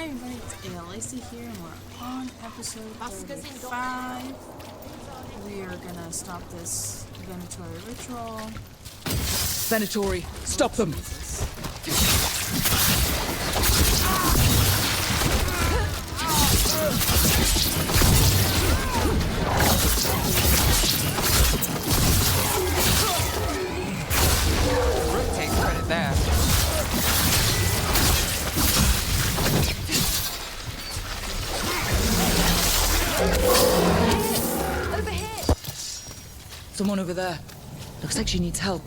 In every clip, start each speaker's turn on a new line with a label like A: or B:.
A: Hi everybody, it's Lacey here and we're on episode 35. We are gonna stop this Venatori ritual.
B: Venatori, stop them!
C: Rook takes credit there.
B: Over here! Someone over there. Looks like she needs help.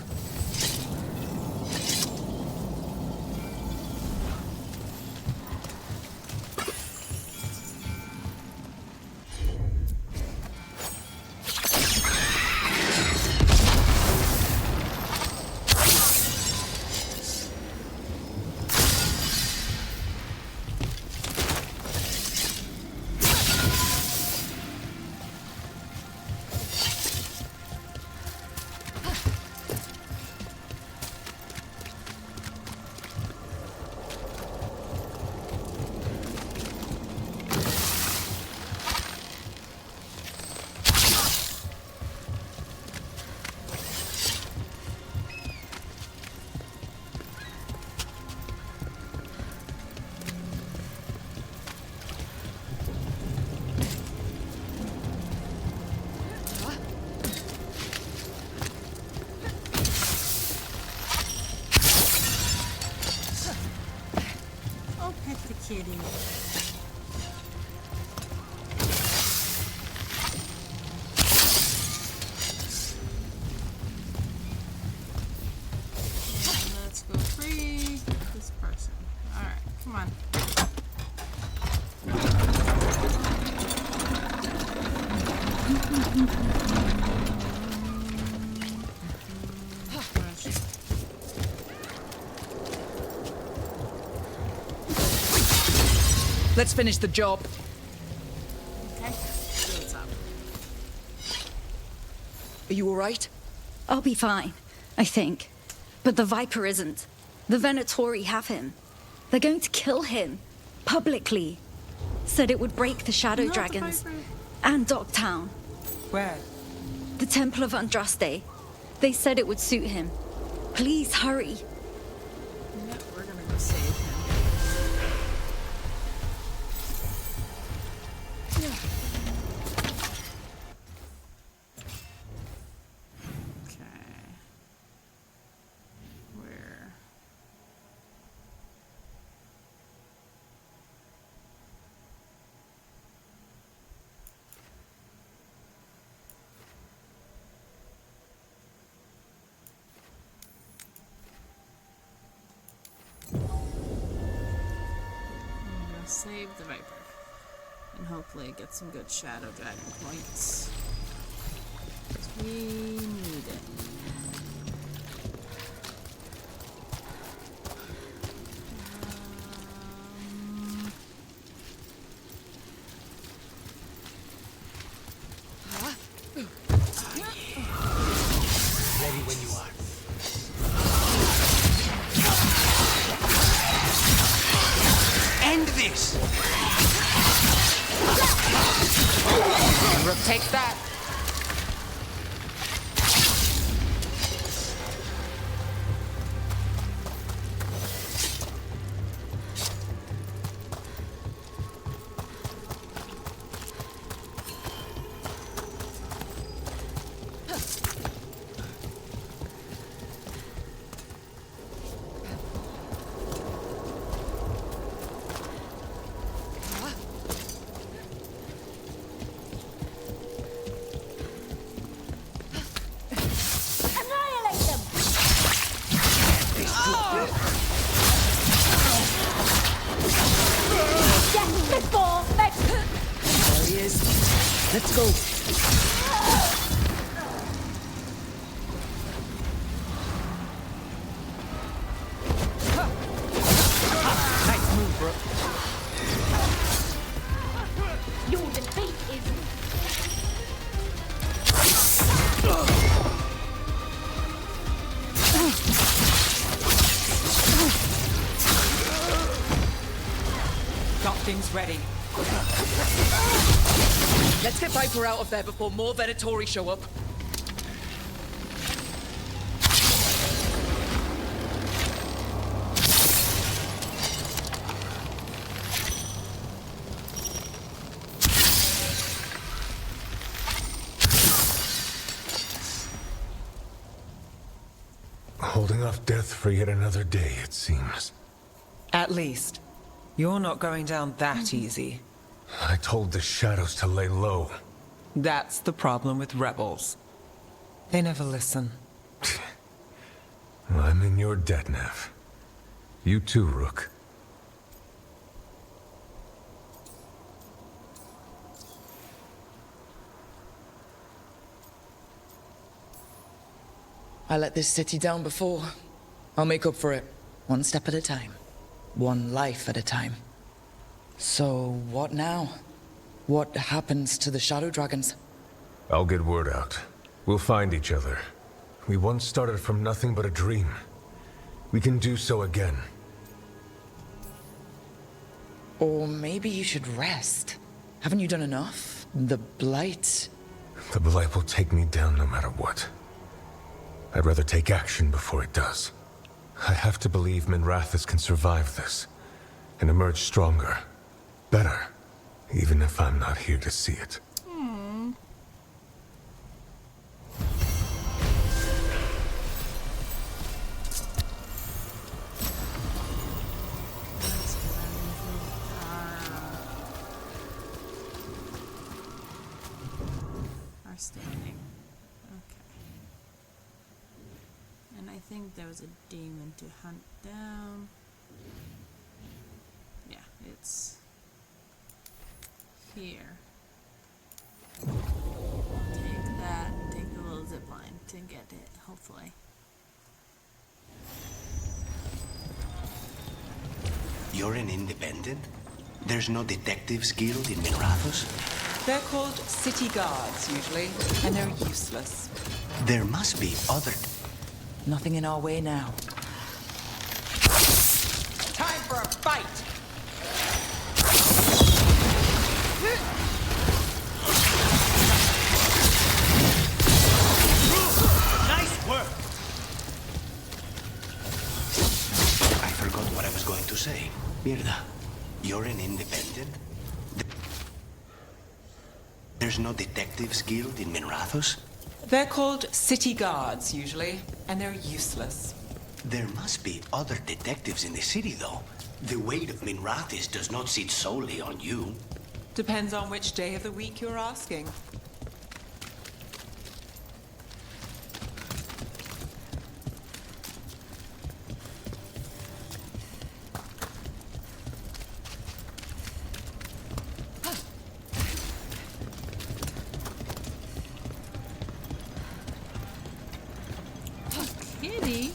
A: Kitty. Let's go free this person. Alright, come on.
B: Let's finish the job.
A: Okay, see what's up.
B: Are you alright?
D: I'll be fine, I think. But the Viper isn't. The Venatori have him. They're going to kill him. Publicly. Said it would break the Shadow
A: Not
D: Dragons.
A: the Viper.
D: And Dogtown.
C: Where?
D: The Temple of Andraste. They said it would suit him. Please hurry.
A: Yep, we're gonna go save him. Save the Viper. And hopefully get some good Shadow Dragon points. 'Cause we need it.
E: Ready when you are. End this!
C: Rook takes that.
B: There he is. Let's go.
C: Nice move, Brooke.
F: Your defeat is...
C: got things ready.
B: Let's get Viper out of there before more Venatori show up.
G: Holding off death for yet another day, it seems.
C: At least, you're not going down that easy.
G: I told the shadows to lay low.
C: That's the problem with rebels. They never listen.
G: I'm in your debt, Nev. You too, Rook.
B: I let this city down before. I'll make up for it. One step at a time. One life at a time. So, what now? What happens to the Shadow Dragons?
G: I'll get word out. We'll find each other. We once started from nothing but a dream. We can do so again.
B: Or maybe you should rest. Haven't you done enough? The Blight...
G: The Blight will take me down no matter what. I'd rather take action before it does. I have to believe Minrathous can survive this, and emerge stronger. Better, even if I'm not here to see it.
A: Our standing. Okay. And I think there was a demon to hunt down. Yeah, it's here. Take that and take the little zip line to get it, hopefully.
E: You're an independent? There's no detectives guild in Minrathous?
C: They're called city guards, usually, and they're useless.
E: There must be other...
B: Nothing in our way now.
C: Time for a fight!
E: Nice work! I forgot what I was going to say. Mirda, you're an independent? There's no detectives guild in Minrathous?
C: They're called city guards, usually, and they're useless.
E: There must be other detectives in the city, though. The weight of Minrathous does not sit solely on you.
C: Depends on which day of the week you're asking.
A: Kitty?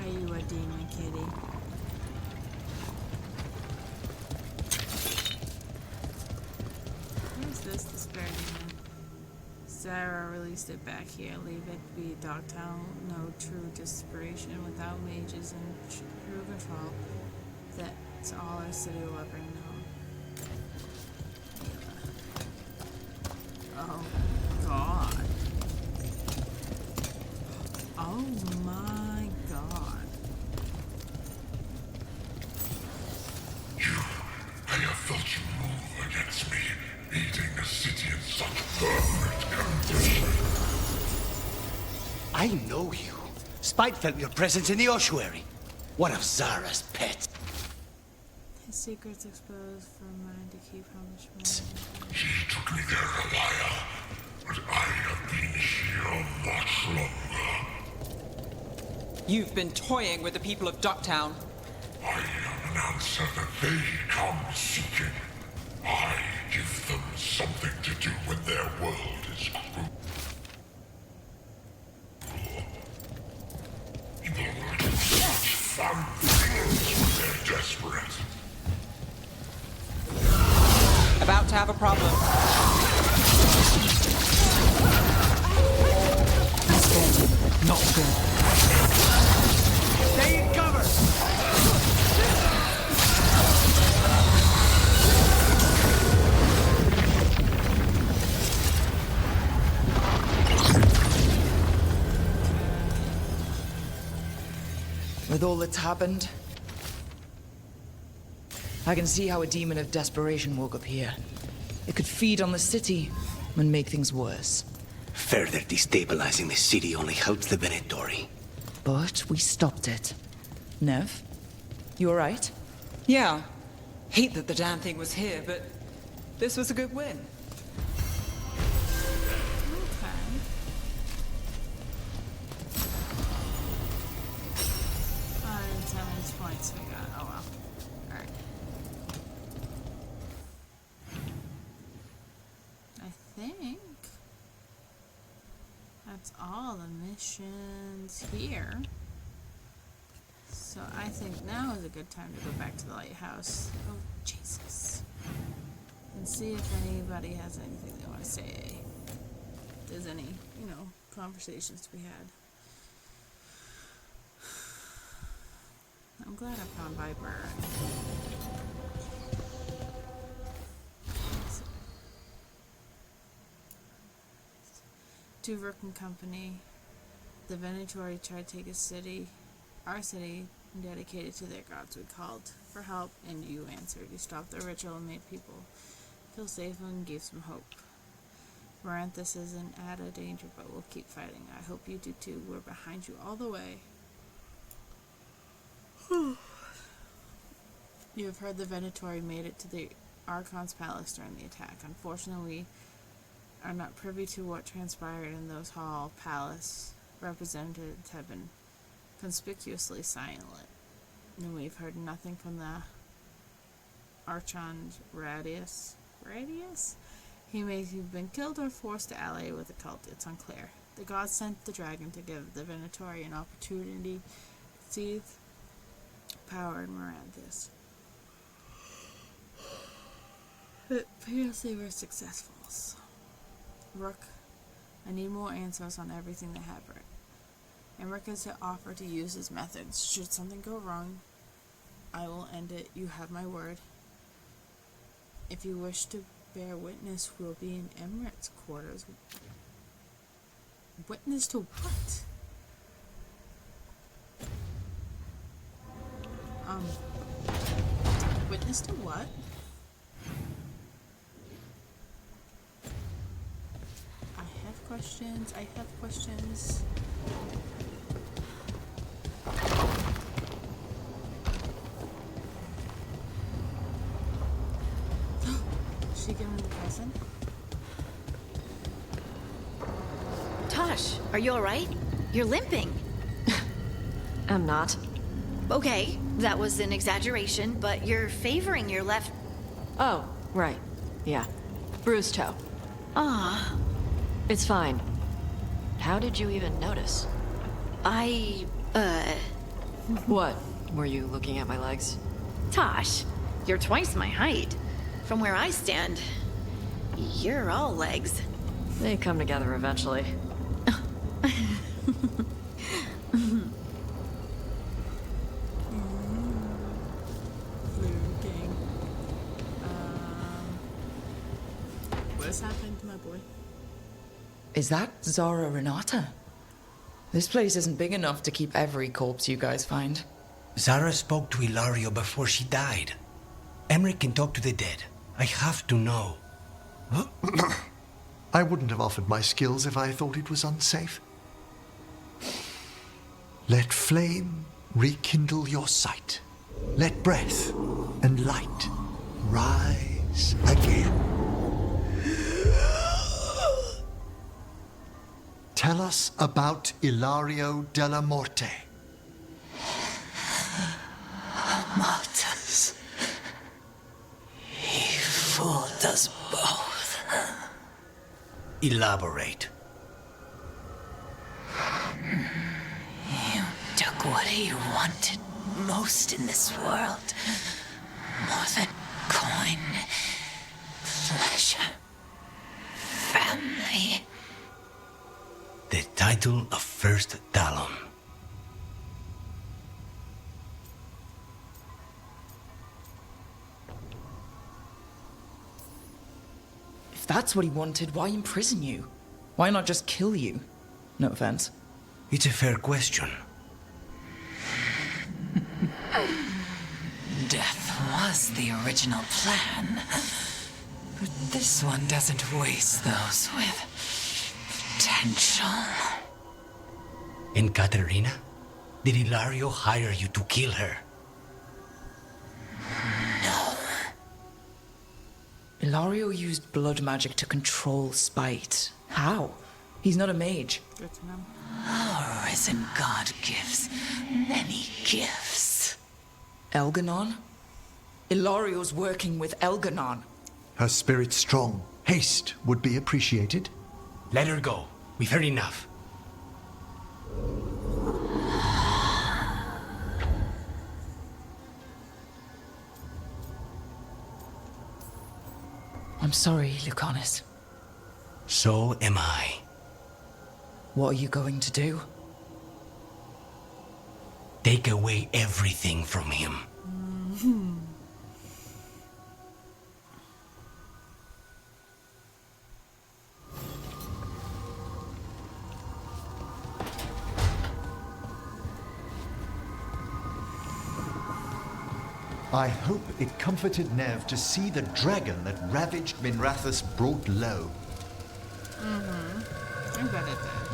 A: Are you a demon, kitty? Who's this despair demon? Sarah released it back here. Leave it be. Dogtown, no true desperation without mages and true control. That's all our city will ever know. Oh, God. Oh, my God.
H: I have felt you move against me, eating the city in such perfect condition.
E: I know you. Spite felt your presence in the ossuary. One of Zara's pets.
A: His secrets exposed for mine to keep punishment.
H: She took me there a while, but I have been here much longer.
C: You've been toying with the people of Ducktown.
H: I am an answer that they come seeking. I give them something to do when their world is cruel. People will do such fun things when they're desperate.
C: About to have a problem. Not good.
B: With all that's happened, I can see how a demon of desperation woke up here. It could feed on the city and make things worse.
E: Further destabilizing the city only helps the Venatori.
B: But we stopped it. Nev, you alright?
C: Yeah. Hate that the damn thing was here, but this was a good win.
A: Okay. And 10 points we got. Oh well. Alright. I think that's all the missions here. So I think now is a good time to go back to the lighthouse. Oh, Jesus. And see if anybody has anything they want to say. If there's any, conversations to be had. I'm glad I found Viper. To Rook and Company, the Venatori tried to take our city, and dedicate it to their gods. We called for help, and you answered. You stopped the ritual and made people feel safe and gave some hope. Maranthus is in added danger, but we'll keep fighting. I hope you do too. We're behind you all the way. You have heard the Venatori made it to the Archon's palace during the attack. Unfortunately, we are not privy to what transpired in those hall. Palace representatives have been conspicuously silent, and we've heard nothing from the Archon Radius. He may have been killed or forced to ally with the cult. It's unclear. The gods sent the dragon to give the Venatori an opportunity to seize power in Maranthus. But previously were successful. Rook, I need more answers on everything that happened. Emmerich has offered to use his methods. Should something go wrong, I will end it. You have my word. If you wish to bear witness, we'll be in Emmerich quarters. Witness to what? Witness to what? I have questions. She giving me the present?
F: Tosh, are you alright? You're limping.
I: I'm not.
F: Okay, that was an exaggeration, but you're favoring your left.
I: Oh, right. Yeah. Bruised toe.
F: Ah,
I: It's fine. How did you even notice? What? Were you looking at my legs?
F: Tosh, you're twice my height. From where I stand, you're all legs.
I: They come together eventually.
A: Flirting. What's happened to my boy?
B: Is that Zara Renata? This place isn't big enough to keep every corpse you guys find.
E: Zara spoke to Ilario before she died. Emmerich can talk to the dead. I have to know.
J: I wouldn't have offered my skills if I thought it was unsafe. Let flame rekindle your sight. Let breath and light rise again. Tell us about Ilario della Morte.
E: Martyrs. He fooled us both. Elaborate.
K: You took what he wanted most in this world. More than coin, pleasure, family.
E: The title of First Talon.
B: that's what he wanted, why imprison you? Why not just kill you? No offense.
E: It's a fair question.
K: Death was the original plan. But this one doesn't waste those with potential.
E: And Katerina? Did Ilario hire you to kill her?
K: No.
B: Ilario used blood magic to control spite. How? He's not a mage.
A: Good to know.
K: Our risen god gives many gifts.
B: Elganon? Ilario's working with Elganon.
J: Her spirit strong. Haste would be appreciated.
E: Let her go. We've heard enough.
B: I'm sorry, Lucanus.
E: So am I.
B: What are you going to do?
E: Take away everything from him.
J: I hope it comforted Nev to see the dragon that ravaged Minrathous brought low.
A: I bet it did.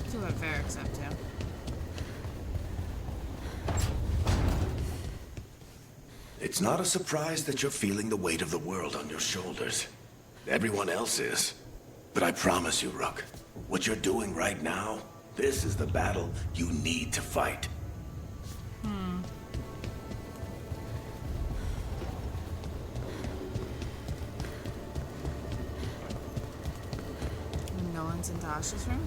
A: See what Varric's up to.
L: It's not a surprise that you're feeling the weight of the world on your shoulders. Everyone else is. But I promise you, Rook, what you're doing right now, this is the battle you need to fight.
A: No one's in Tasha's room?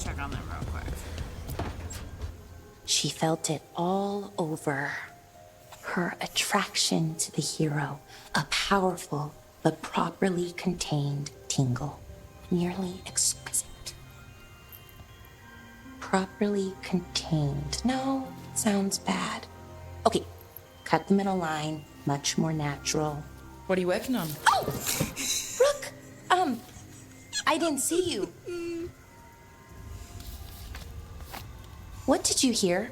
A: Check on them real quick.
M: She felt it all over. Her attraction to the hero, a powerful but properly contained tingle, nearly exquisite. Properly contained. No, sounds bad. Okay, cut the middle line, much more natural.
B: What are you working on?
M: Oh! Rook! I didn't see you. What did you hear?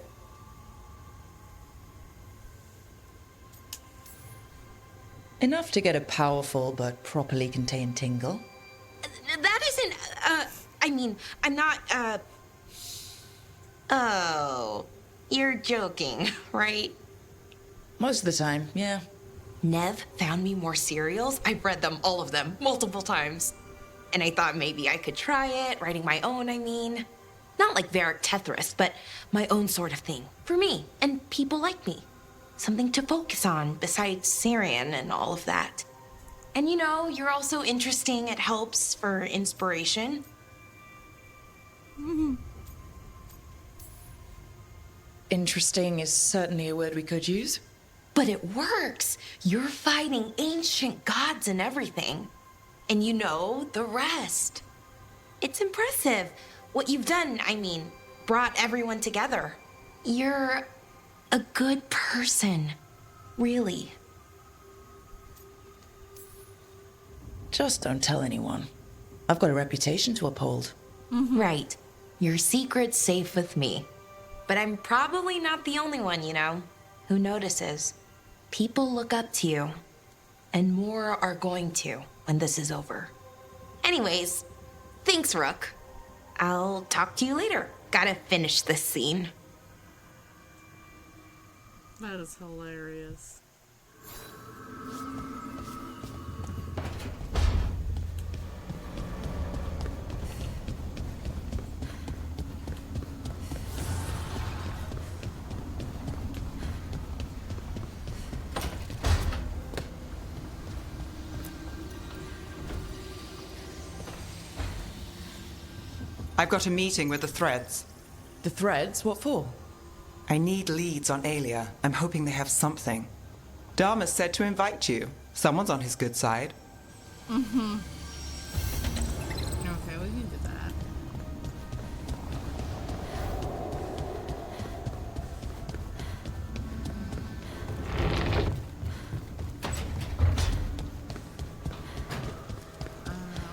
B: Enough to get a powerful but properly contained tingle.
M: That isn't, I mean, I'm not, Oh, you're joking, right?
B: Most of the time, yeah.
M: Nev found me more cereals. I've read them, all of them, multiple times. And I thought maybe I could try it, writing my own, I mean. Not like Varric Tethrith, but my own sort of thing. For me, and people like me. Something to focus on, besides Syrian and all of that. And you know, you're also interesting. It helps for inspiration.
B: Interesting is certainly a word we could use.
M: But it works. You're fighting ancient gods and everything. And you know the rest. It's impressive. What you've done, I mean, brought everyone together. You're a good person. Really.
B: Just don't tell anyone. I've got a reputation to uphold.
M: Right. Your secret's safe with me. But I'm probably not the only one, you know, who notices. People look up to you. And more are going to when this is over. Anyways, thanks, Rook. I'll talk to you later. Gotta finish this scene.
A: That is hilarious.
C: I've got a meeting with the Threads.
B: The Threads? What for?
C: I need leads on Alia. I'm hoping they have something. Dharma said to invite you. Someone's on his good side.
A: Mm-hmm. Okay, we can do that.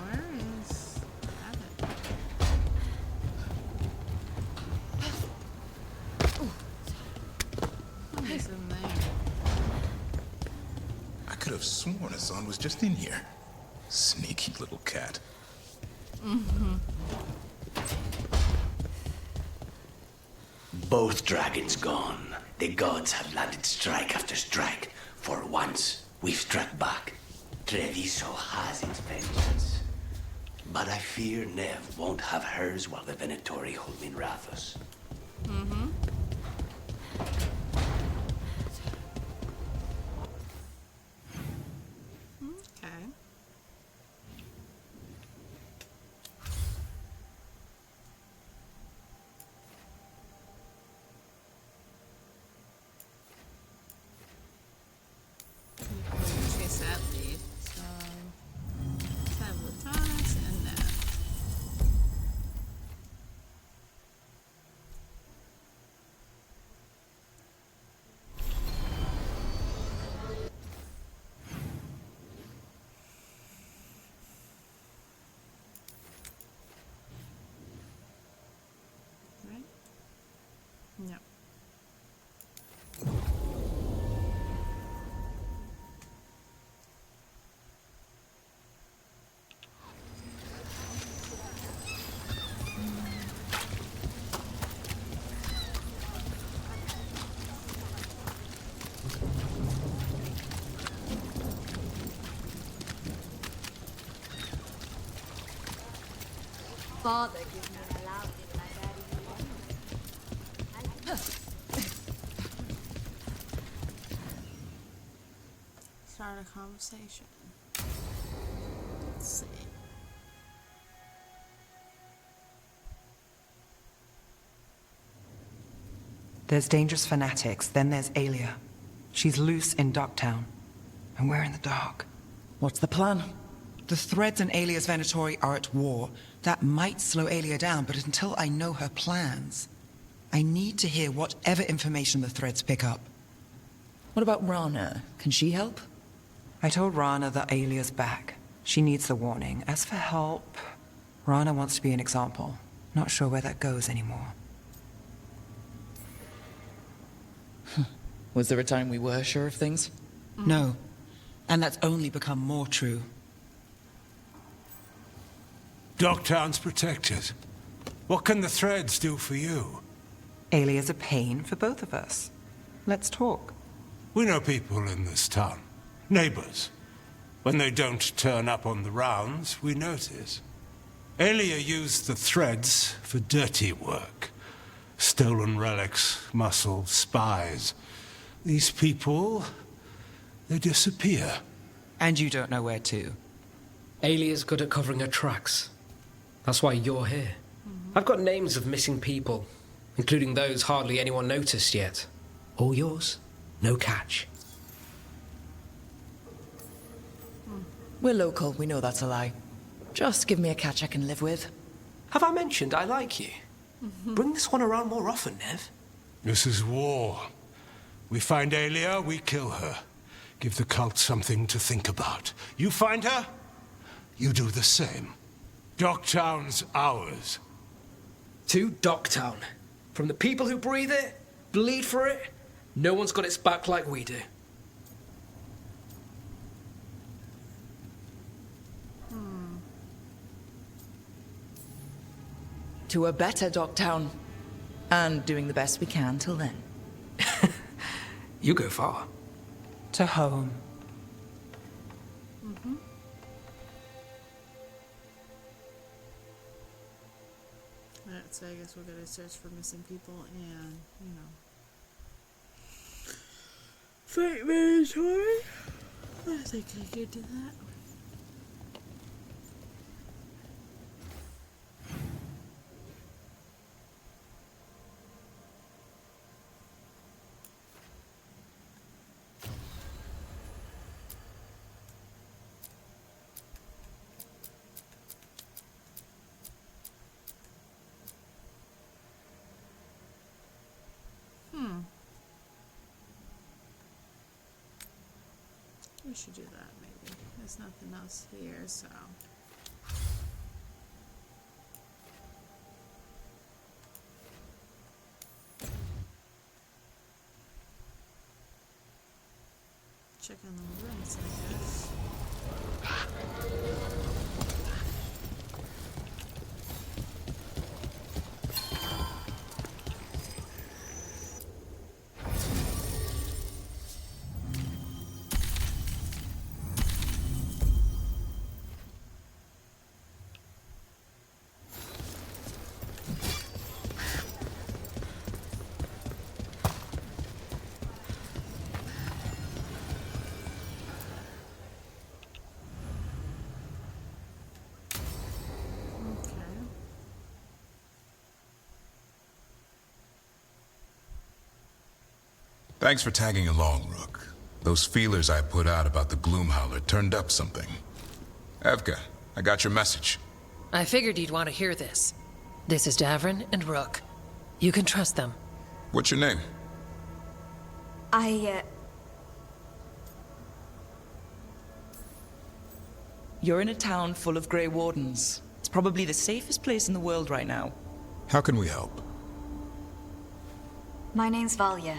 A: Where is Abbott? What is in there?
N: I could have sworn Hassan was just in here. Sneaky little cat.
A: Mm-hmm.
E: Both dragons gone. The gods have landed strike after strike. For once, we've struck back. Treviso has its vengeance. But I fear Nev won't have hers while the Venatori hold Minrathos.
A: Mm-hmm. Okay. Chase that lead. So let's have Latonics and that. Right? No.
O: Father gives me an allowance when I
A: Start a conversation. Let's see.
C: There's dangerous fanatics, then there's Alia. She's loose in Docktown, and we're in the dark.
B: What's the plan?
C: The Threads and Alia's Venatori are at war. That might slow Alia down, but until I know her plans, I need to hear whatever information the Threads pick up.
B: What about Rana? Can she help?
C: I told Rana that Alia's back. She needs the warning. As for help, Rana wants to be an example. Not sure where that goes anymore.
B: Was there a time we were sure of things?
C: No. And that's only become more true.
P: Docktown's protected. What can the Threads do for you?
C: Alia's a pain for both of us. Let's talk.
P: We know people in this town. Neighbors. When they don't turn up on the rounds, we notice. Alia used the Threads for dirty work. Stolen relics, muscle, spies. These people, they disappear.
C: And you don't know where to.
Q: Alia's good at covering her tracks. That's why you're here. I've got names of missing people, including those hardly anyone noticed yet. All yours, no catch.
B: We're local, we know that's a lie. Just give me a catch I can live with.
Q: Have I mentioned I like you? Bring this one around more often, Nev.
P: This is war. We find Alia, we kill her. Give the cult something to think about. You find her, you do the same. Docktown's ours.
Q: To Docktown. From the people who breathe it, bleed for it, no one's got its back like we do.
B: To a better Docktown. And doing the best we can till then.
Q: You go far.
C: To home.
A: Alright, so I guess we're gonna search for missing people and, you know, fight mandatory. I think I could do that. We should do that, maybe. There's nothing else here, so... Check on the rooms, I guess.
N: Thanks for tagging along, Rook. Those feelers I put out about the Gloomhowler turned up something. Evka, I got your message.
R: I figured you'd want to hear this. This is Davrin and Rook. You can trust them.
N: What's your name?
B: You're in a town full of Grey Wardens. It's probably the safest place in the world right now.
N: How can we help?
D: My name's Valya.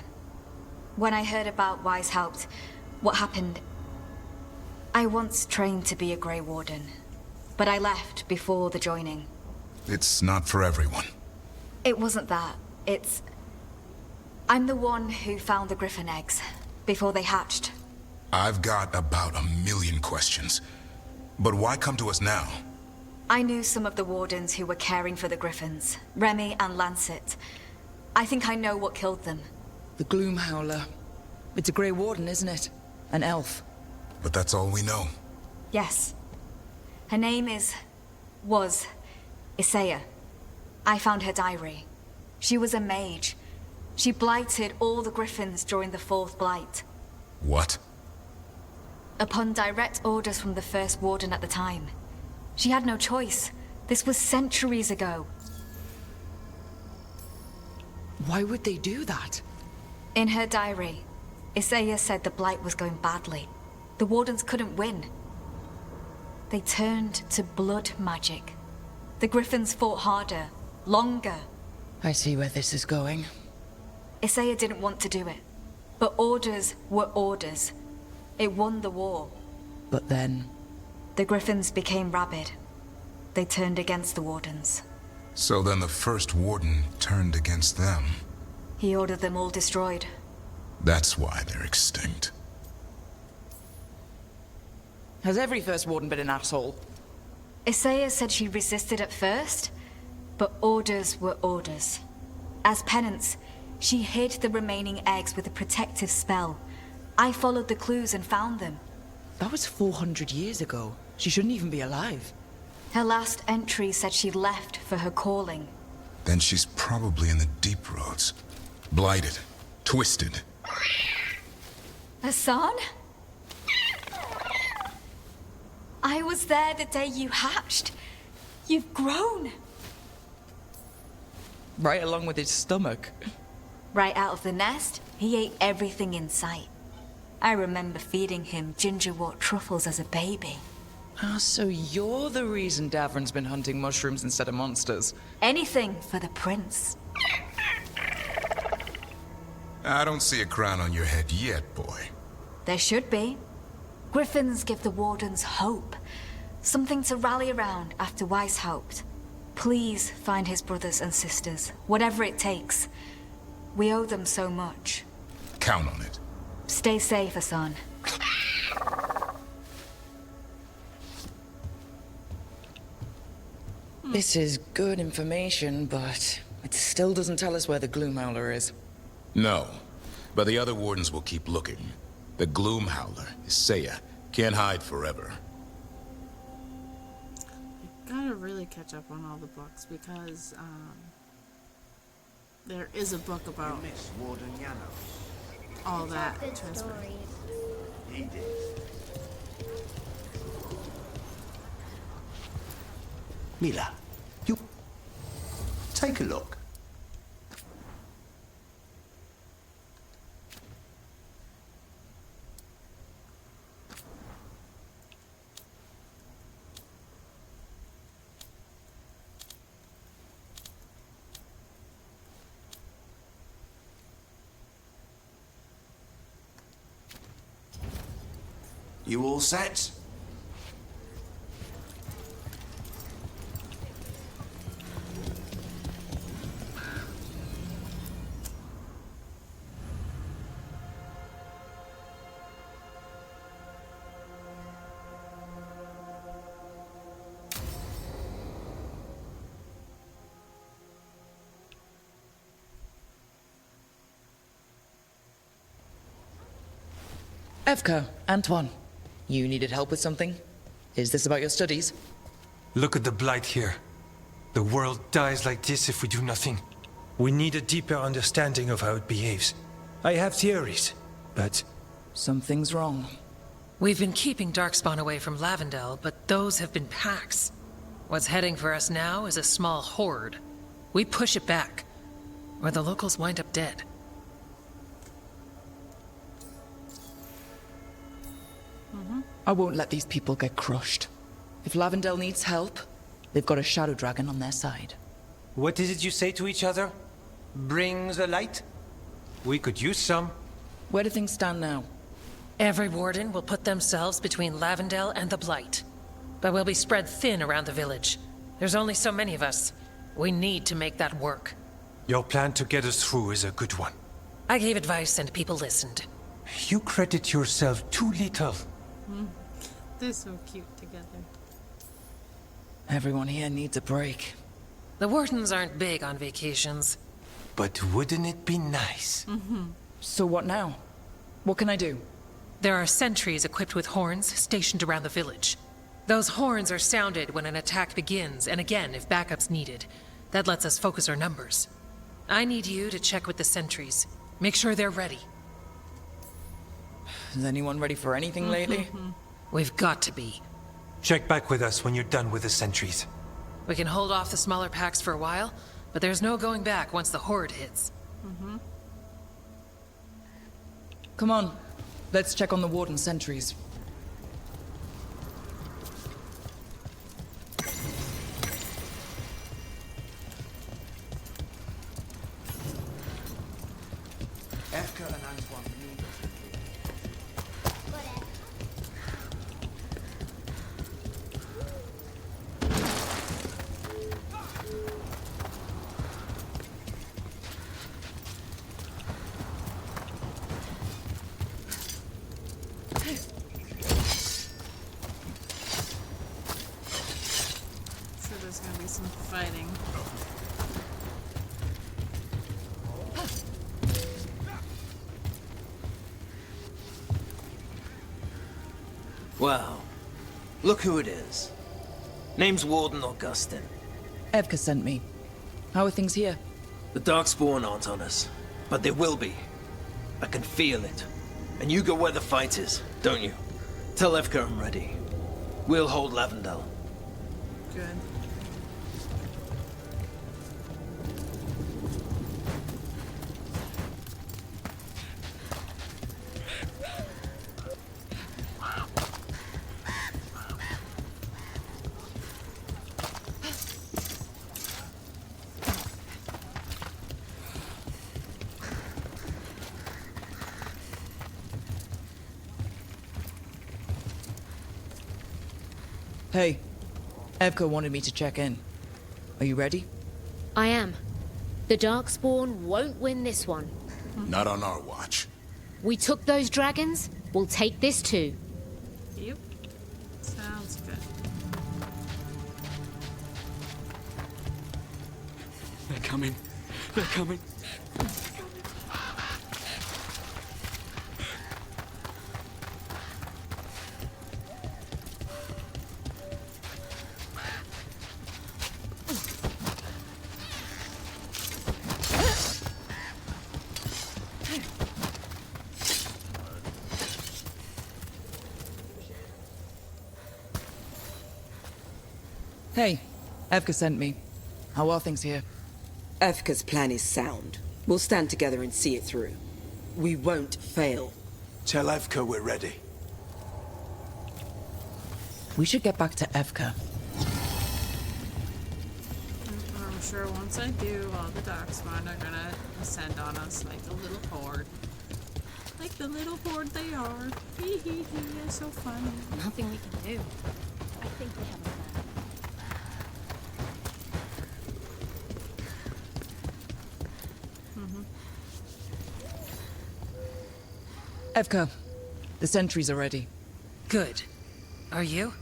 D: When I heard about Weishaupt, what happened... I once trained to be a Grey Warden, but I left before the joining.
N: It's not for everyone.
D: It wasn't that. It's... I'm the one who found the griffin eggs, before they hatched.
N: I've got about 1,000,000 questions. But why come to us now?
D: I knew some of the wardens who were caring for the griffins, Remy and Lancet. I think I know what killed them.
B: The Gloomhowler. It's a Grey Warden, isn't it? An elf.
N: But that's all we know.
D: Yes. Her name was Isaiah. I found her diary. She was a mage. She blighted all the griffins during the Fourth Blight.
N: What?
D: Upon direct orders from the First Warden at the time. She had no choice. This was centuries ago.
B: Why would they do that?
D: In her diary, Isaiah said the Blight was going badly. The Wardens couldn't win. They turned to blood magic. The Griffins fought harder, longer.
B: I see where this is going.
D: Isaiah didn't want to do it. But orders were orders. It won the war.
B: But then...
D: The Griffins became rabid. They turned against the Wardens.
N: So then the First Warden turned against them.
D: He ordered them all destroyed.
N: That's why they're extinct.
B: Has every First Warden been an asshole?
D: Isaiah said she resisted at first, but orders were orders. As penance, she hid the remaining eggs with a protective spell. I followed the clues and found them.
B: That was 400 years ago. She shouldn't even be alive.
D: Her last entry said she left for her calling.
N: Then she's probably in the deep roads. Blighted. Twisted.
D: Hassan? I was there the day you hatched. You've grown.
B: Right along with his stomach.
D: Right out of the nest, he ate everything in sight. I remember feeding him gingerwort truffles as a baby.
B: Ah, so you're the reason Davrin's been hunting mushrooms instead of monsters.
D: Anything for the prince.
N: I don't see a crown on your head yet, boy.
D: There should be. Griffins give the Wardens hope. Something to rally around after Weishaupt. Please find his brothers and sisters, whatever it takes. We owe them so much.
N: Count on it.
D: Stay safe, Hassan.
B: This is good information, but it still doesn't tell us where the Gloomhowler is.
N: No, but the other Wardens will keep looking. The Gloomhowler, Isaiah, can't hide forever.
A: I gotta really catch up on all the books because there is a book about all that. Trust me.
L: He did. Mila, you take a look.
S: You all set?
B: Evka, Antoine, you needed help with something? Is this about your studies?
T: Look at the blight here. The world dies like this if we do nothing. We need a deeper understanding of how it behaves. I have theories, but...
B: Something's wrong.
R: We've been keeping Darkspawn away from Lavendel, but those have been packs. What's heading for us now is a small horde. We push it back, or the locals wind up dead.
B: I won't let these people get crushed. If Lavendel needs help, they've got a shadow dragon on their side.
T: What is it you say to each other? Bring the light? We could use some.
B: Where do things stand now?
R: Every warden will put themselves between Lavendel and the Blight. But we'll be spread thin around the village. There's only so many of us. We need to make that work.
T: Your plan to get us through is a good one.
R: I gave advice and people listened.
T: You credit yourself too little.
A: They're so cute together.
B: Everyone here needs a break.
R: The wardens aren't big on vacations.
T: But wouldn't it be nice?
B: So what now? What can I do?
R: There are sentries equipped with horns stationed around the village. Those horns are sounded when an attack begins, and again if backup's needed. That lets us focus our numbers. I need you to check with the sentries. Make sure they're ready.
B: Is anyone ready for anything lately?
R: We've got to be.
T: Check back with us when you're done with the sentries.
R: We can hold off the smaller packs for a while, but there's no going back once the horde hits.
B: Come on, let's check on the warden sentries.
S: Efka and Antoine need us.
A: So there's gonna be some fighting.
U: Wow. Look who it is. Name's Warden Augustin.
B: Evka sent me. How are things here?
U: The Darkspawn aren't on us, but they will be. I can feel it. And you go where the fight is, don't you? Tell Evka I'm ready. We'll hold Lavendel.
A: Good.
B: Hey, Evka wanted me to check in. Are you ready?
O: I am. The Darkspawn won't win this one.
N: Not on our watch.
O: We took those dragons, we'll take this too.
A: Yep. Sounds good.
V: They're coming. They're coming.
B: Hey, Evka sent me. How are things here?
W: Evka's plan is sound. We'll stand together and see it through. We won't fail.
S: Tell Evka we're ready.
B: We should get back to Evka.
A: I'm sure once I do, all the Darkspawn are gonna descend on us like a little horde. Like the little horde they are. Hee hee hee, they're so funny.
O: Nothing we can do. I think we have a plan.
B: Evka, the sentries are ready.
R: Good. Are you?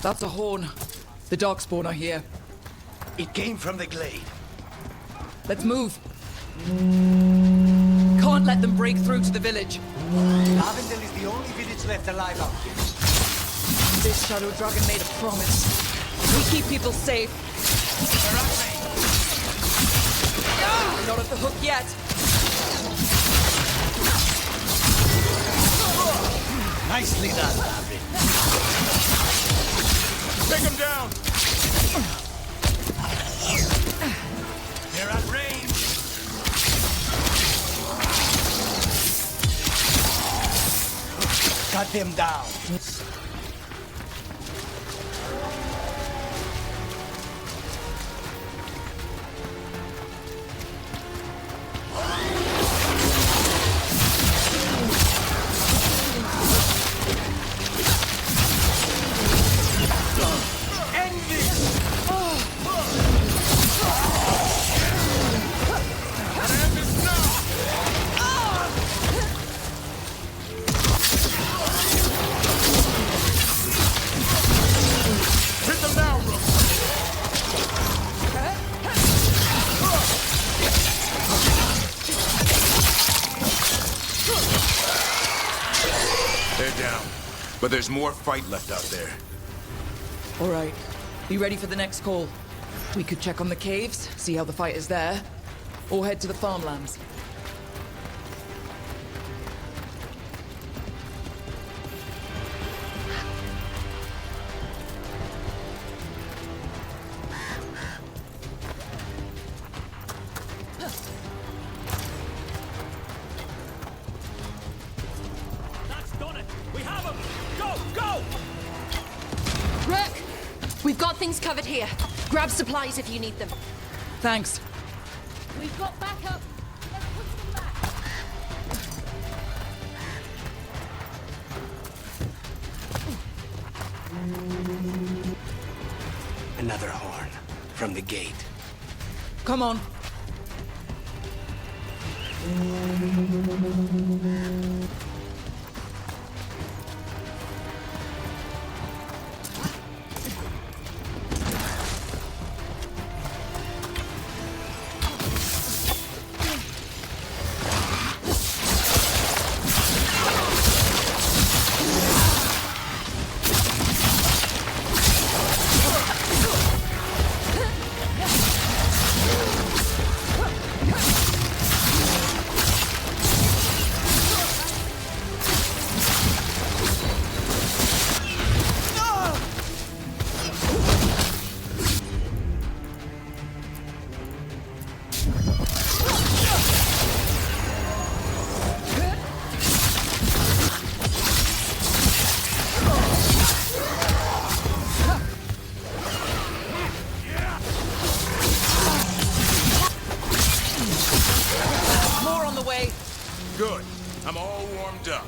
B: That's a horn. The Darkspawn are here.
E: It came from the glade.
B: Let's move. Can't let them break through to the village.
E: Avondale is the only village left alive out here.
B: This Shadow Dragon made a promise. We keep people safe. We're not at the hook yet.
E: Nicely done, Lavin.
N: Take him down!
E: They're at range. Cut them down.
N: But there's more fight left out there.
B: All right. Be ready for the next call. We could check on the caves, see how the fight is there, or head to the farmlands.
F: That's done it! We have him! Go! Go!
G: Rook! We've got things covered here. Grab supplies if you need them.
B: Thanks.
O: We've got backup. Let's push them back.
E: Another horn from the gate.
B: Come on. More on the way.
N: Good. I'm all warmed up.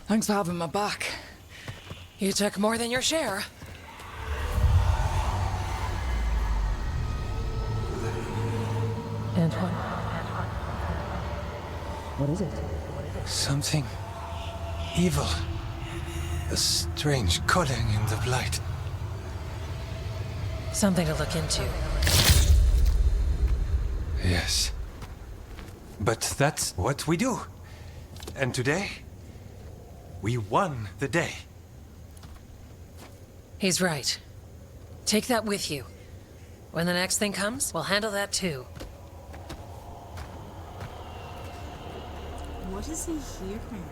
B: Thanks for having my back.
R: You took more than your share.
T: Antoine.
B: What is it?
T: Something evil. A strange calling in the blight.
R: Something to look into.
T: But that's what we do. And today, we won the day.
R: He's right. Take that with you. When the next thing comes, we'll handle that too.
A: What is he hearing?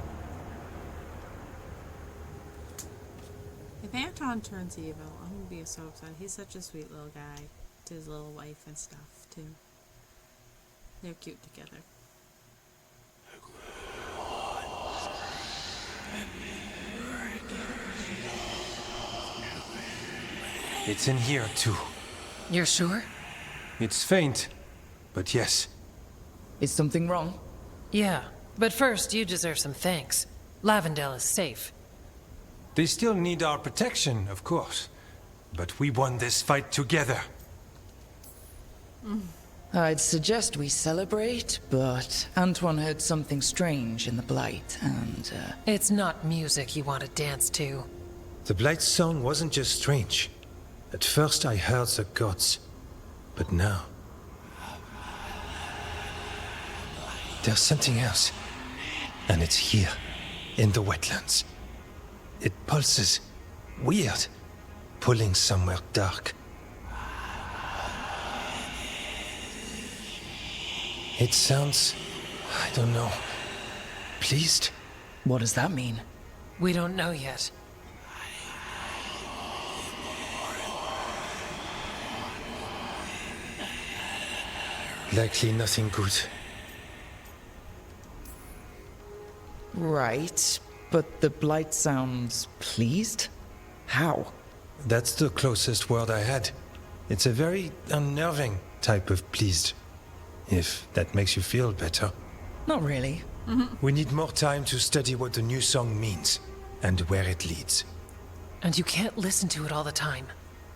A: If Anton turns evil, I'm gonna be so upset. He's such a sweet little guy. To his little wife and stuff, too. They're cute together.
T: It's in here, too.
R: You're sure?
T: It's faint, but yes.
B: Is something wrong?
R: Yeah, but first, you deserve some thanks. Lavendale is safe.
T: They still need our protection, of course. But we won this fight together.
B: I'd suggest we celebrate, but Antoine heard something strange in the Blight, and,
R: It's not music you want to dance to.
T: The Blight song wasn't just strange. At first I heard the gods. But now... there's something else. And it's here, in the wetlands. It pulses. Weird. Pulling somewhere dark. It sounds... I don't know... pleased?
B: What does that mean?
R: We don't know yet.
T: Likely nothing good.
B: Right, but the Blight sounds pleased? How?
T: That's the closest word I had. It's a very unnerving type of pleased. If that makes you feel better.
B: Not really.
T: We need more time to study what the new song means, and where it leads.
R: And you can't listen to it all the time.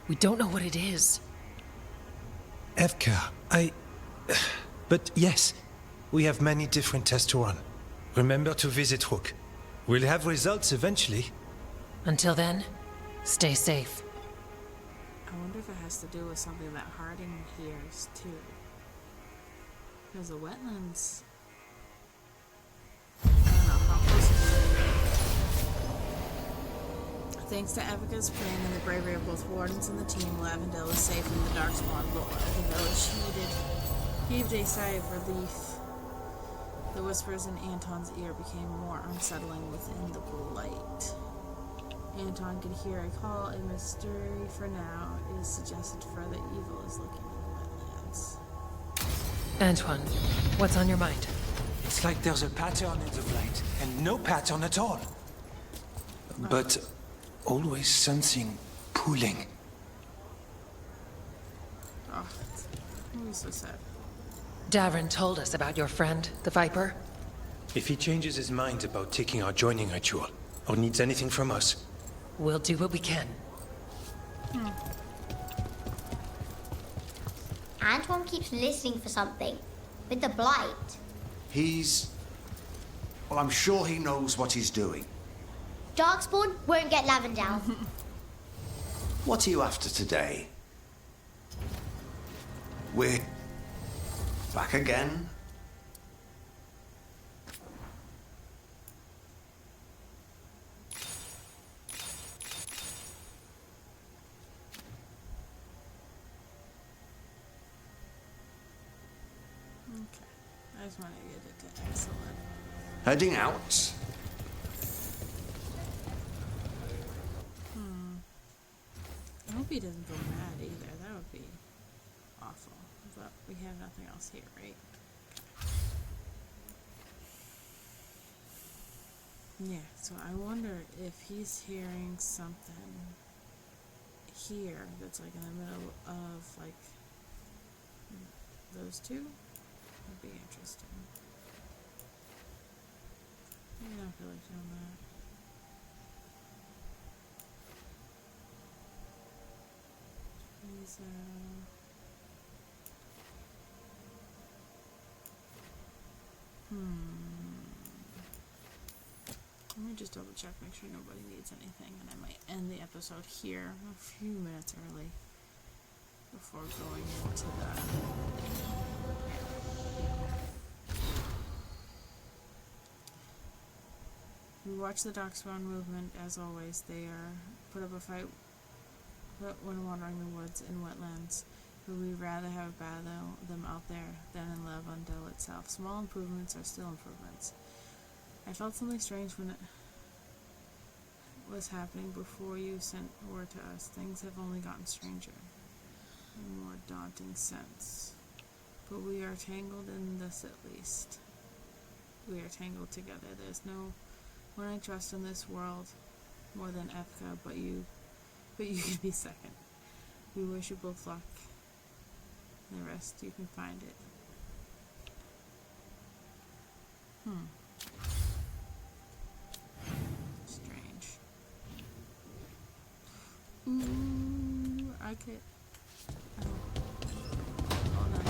R: We don't know what it is.
T: Evka, But yes, we have many different tests to run. Remember to visit Rook. We'll have results eventually.
R: Until then, stay safe.
A: I wonder if it has to do with something that Harding hears, too. Because the wetlands... I don't know how close it is. Thanks to Evka's plan and the bravery of both Wardens and the team, Lavendale is safe from the Darkspawn, but the village heaved a sigh of relief. The whispers in Anton's ear became more unsettling within the Blight. Anton could hear a call, a mystery for now. It is suggested further evil is looking in the wetlands.
R: Antoine, what's on your mind?
T: It's like there's a pattern in the Blight, and no pattern at all. But always something pulling.
A: Oh, I'm so sad.
R: Davrin told us about your friend, the Viper.
T: If he changes his mind about taking our joining ritual, or needs anything from us,
R: we'll do what we can.
H: Antoine keeps listening for something. With the Blight.
J: Well, I'm sure he knows what he's doing.
H: Darkspawn won't get Lavendale.
J: What are you after today? We're back again?
A: I just want to get it to excellent.
J: Heading out?
A: I hope he doesn't go mad either. That would be awful. But we have nothing else here, right? Yeah, so I wonder if he's hearing something here that's like in the middle of like those two. That'd be interesting. I don't feel like doing that. He's, Let me just double check, make sure nobody needs anything, and I might end the episode here a few minutes early before going into the We watch the Darkspawn movement, as always. They are put up a fight when wandering the woods and wetlands, but we'd rather have battle them out there than in Lavondale itself. Small improvements are still improvements. I felt something strange when it was happening before you sent word to us. Things have only gotten stranger, in a more daunting sense. But we are tangled in this at least. We are tangled together. There's no one I trust in this world more than Efka, but you can be second. We wish you both luck. The rest you can find it. Strange. Ooh, I could. Hold on.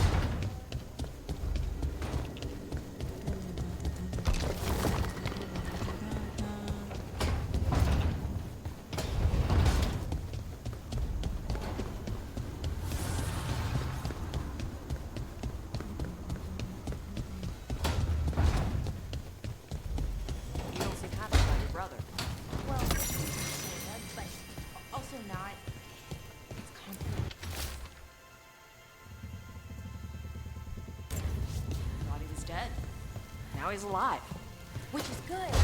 I: You don't seem happy about your brother. Well, but also not. It's complicated. Thought he was dead. Now he's alive. Which is good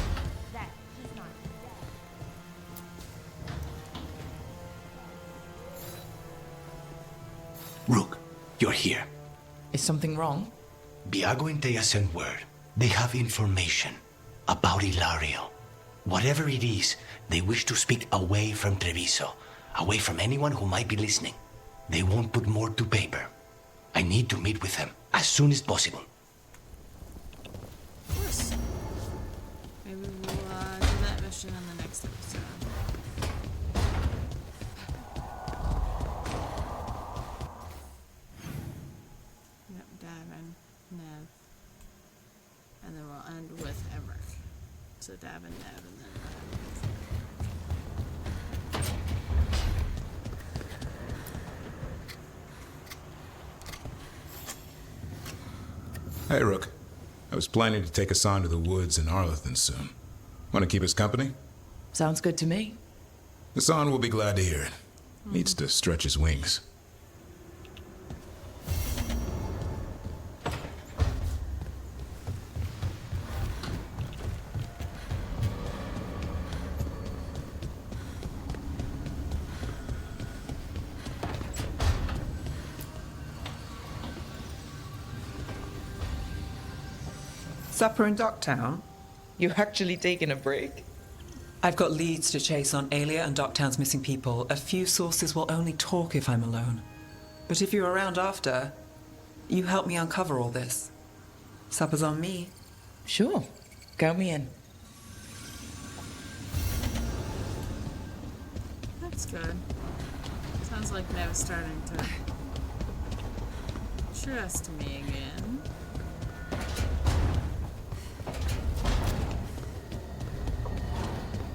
I: that he's not dead.
E: Rook, you're here.
B: Is something wrong?
E: Biago and Thea sent word. They have information about Ilario. Whatever it is, they wish to speak away from Treviso, away from anyone who might be listening. They won't put more to paper. I need to meet with them as soon as possible.
A: Of course. Maybe we'll do that mission in the next episode. Yep, Davin, Nev. And then we'll end with Emmerich. So Davin, Nev, and then
N: Hey, Rook. I was planning to take us on to the woods in Arlethan soon. Want to keep us company?
B: Sounds good to me.
N: Hassan will be glad to hear it. Needs to stretch his wings.
C: Supper in Docktown?
B: You actually taking a break?
C: I've got leads to chase on Alia and Docktown's missing people. A few sources will only talk if I'm alone. But if you're around after, you help me uncover all this. Supper's on me.
B: Sure. Count me in.
A: that's good. Sounds like Nev's starting to trust me again.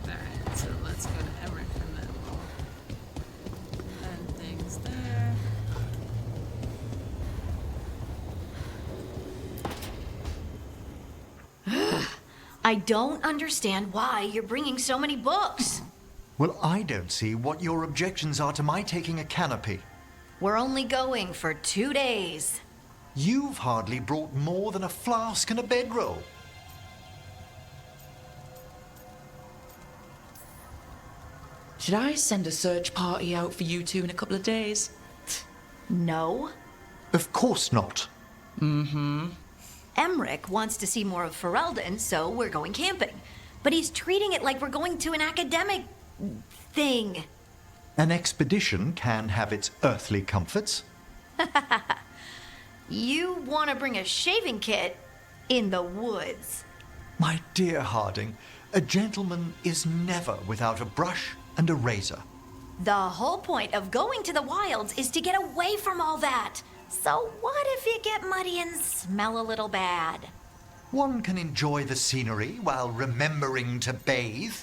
A: Alright, so let's go to Emmerich and then we'll end things there.
K: I don't understand why you're bringing so many books.
J: Well, I don't see what your objections are to my taking a canopy.
K: We're only going for 2 days.
J: You've hardly brought more than a flask and a bedroll.
B: Should I send a search party out for you two in a couple of days?
K: No.
J: Of course not.
B: Mm-hmm.
K: Emmerich wants to see more of Ferelden, so we're going camping. But he's treating it like we're going to an academic thing.
J: An expedition can have its earthly comforts.
K: You want to bring a shaving kit in the woods.
J: My dear Harding, a gentleman is never without a brush and a razor.
K: The whole point of going to the wilds is to get away from all that. So what if you get muddy and smell a little bad?
J: One can enjoy the scenery while remembering to bathe.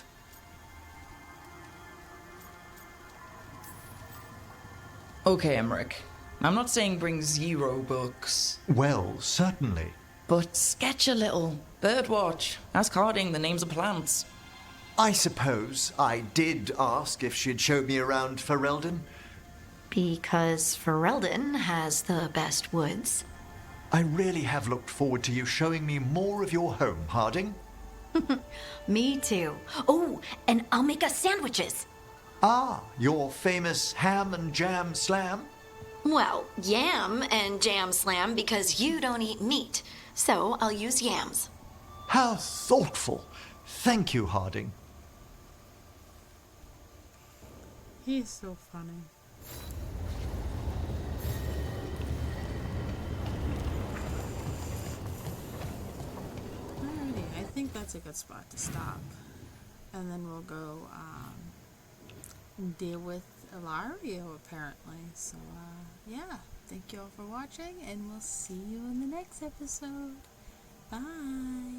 B: Okay, Emmerich. I'm not saying bring 0 books.
J: Well, certainly.
B: But sketch a little. Birdwatch. Ask Harding the names of plants.
J: I suppose I did ask if she'd show me around Ferelden.
K: Because Ferelden has the best woods.
J: I really have looked forward to you showing me more of your home, Harding.
K: Me too. Oh, and I'll make us sandwiches.
J: Ah, your famous ham and jam slam?
K: Well, yam and jam slam because you don't eat meat. So I'll use yams.
J: How thoughtful. Thank you, Harding.
A: He's so funny. Alrighty, I think that's a good spot to stop. And then we'll go deal with Ilario, apparently. So, yeah. Thank you all for watching, and we'll see you in the next episode. Bye!